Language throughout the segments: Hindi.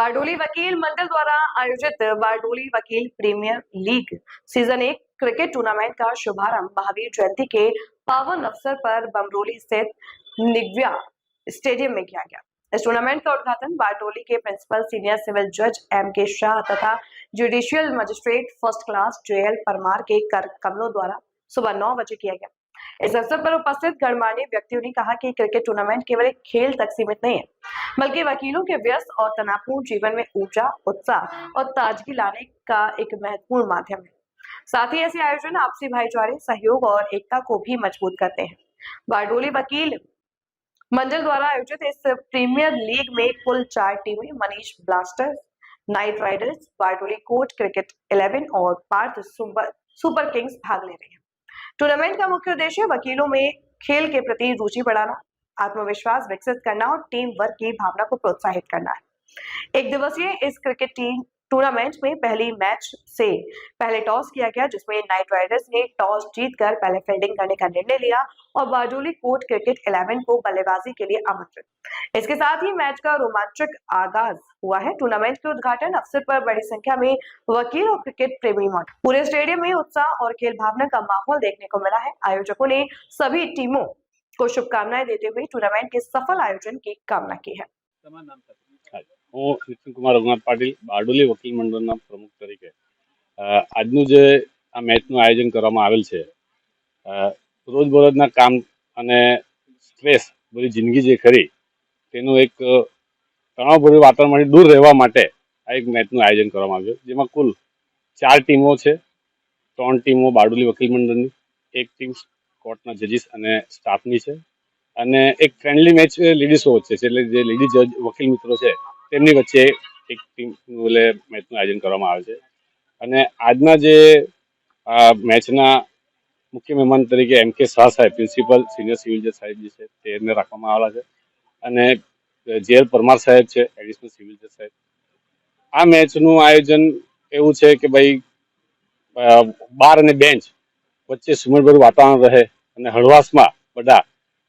बारडोली वकील मंडल द्वारा आयोजित बारडोली वकील premier league season 1 cricket tournament का शुभारंभ महावीर जयंती के पावन अवसर पर बमरोली स्थित निगव्या स्टेडियम में किया गया। इस टूर्नामेंट का उद्घाटन बारडोली के प्रिंसिपल सीनियर सिविल जज M.K. शाह तथा judicial magistrate first class JL Parmar के कर कमलों द्वारा सुबह 9 बजे किया गया। इस अवसर पर उपस्थित गणमान्य व्यक्तियों ने कहा कि क्रिकेट टूर्नामेंट केवल एक खेल तक सीमित नहीं है, बल्कि वकीलों के व्यस्त और तनावपूर्ण जीवन में ऊर्जा, उत्साह और ताजगी लाने का एक महत्वपूर्ण माध्यम है। साथ ही ऐसे आयोजन आपसी भाईचारे, सहयोग और एकता को भी मजबूत करते हैं। बारडोली वकील मंडल द्वारा आयोजित इस प्रीमियर लीग में कुल 4 टीमें Manish blasters, night Riders, Bardoli court cricket 11 और पार्थ सुपर किंग्स भाग ले रहे हैं। टूर्नामेंट का मुख्य उद्देश्य वकीलों में खेल के प्रति रुचि बढ़ाना, आत्मविश्वास विकसित करना और टीम वर्क की भावना को प्रोत्साहित करना है। एक दिवसीय इस क्रिकेट टीम टूर्नामेंट में पहली मैच से पहले टॉस किया गया, जिसमें नाइट राइडर्स ने टॉस जीतकर पहले फील्डिंग करने का निर्णय लिया और बारडोली कोर्ट क्रिकेट 11 को बल्लेबाजी के लिए आमंत्रित। इसके साथ ही मैच का रोमांचक आगाज हुआ है। टूर्नामेंट के उद्घाटन अवसर पर बड़ी संख्या में वकील और क्रिकेट प्रेमी मौजूद। पूरे स्टेडियम में उत्साह और खेल भावना का माहौल देखने को मिला है। आयोजकों ने सभी टीमों को शुभकामनाएं देते हुए टूर्नामेंट के सफल आयोजन की कामना की है। હું કુમાર રઘુનાથ પાટીલ બારડોલી વકીલ મંડળના પ્રમુખ તરીકે આજનું જે આ મેચનું આયોજન કરવામાં આવેલ છે, રોજબરોજના કામ અને સ્ટ્રેસ બધી જિંદગી જે ખરી તેનું એક તણાવભર્યું વાતાવરણમાંથી દૂર રહેવા માટે આ એક મેચનું આયોજન કરવામાં આવ્યું, જેમાં કુલ 4 ટીમો છે। 3 ટીમો બારડોલી વકીલ મંડળની, એક ટીમ કોર્ટના જજીસ અને સ્ટાફની છે અને એક ફ્રેન્ડલી મેચ લેડીઝો વચ્ચે છે, એટલે જે લેડી જજ વકીલ મિત્રો છે તેમની વચ્ચે એક ટીમ મેચનું આયોજન કરવામાં આવે છે। અને આજના જે મેચના મુખ્ય મહેમાન તરીકે M.K. શાહ સાહેબ, પ્રિન્સિપલ સિનિયર સિવિલ જજ સાહેબ જે છે તેમને રાખવામાં આવેલા છે અને JL પરમાર સાહેબ છે, એડિશનલ સિવિલ જજ સાહેબ। આ મેચનું આયોજન એવું છે કે ભાઈ બાર અને બેન્ચ વચ્ચે સુમેળભર્યું વાતાવરણ રહે અને હળવાશમાં બધા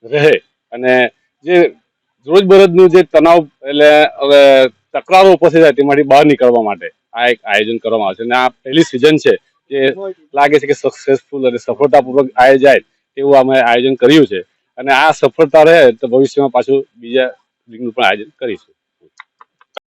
રહે અને જે રોજબરોજનું જે તણાવ એટલે હવે તકરારો ઉપસ્થિત થાય તેમાંથી બહાર નીકળવા માટે આ એક આયોજન કરવામાં આવે છે અને આ પહેલી સિઝન છે જે લાગે છે કે સક્સેસફુલ અને સફળતાપૂર્વક આવી જાય તેવું અમે આયોજન કર્યું છે અને આ સફળતા રહે તો ભવિષ્યમાં પાછું બીજા લીગનું પણ આયોજન કરીશું।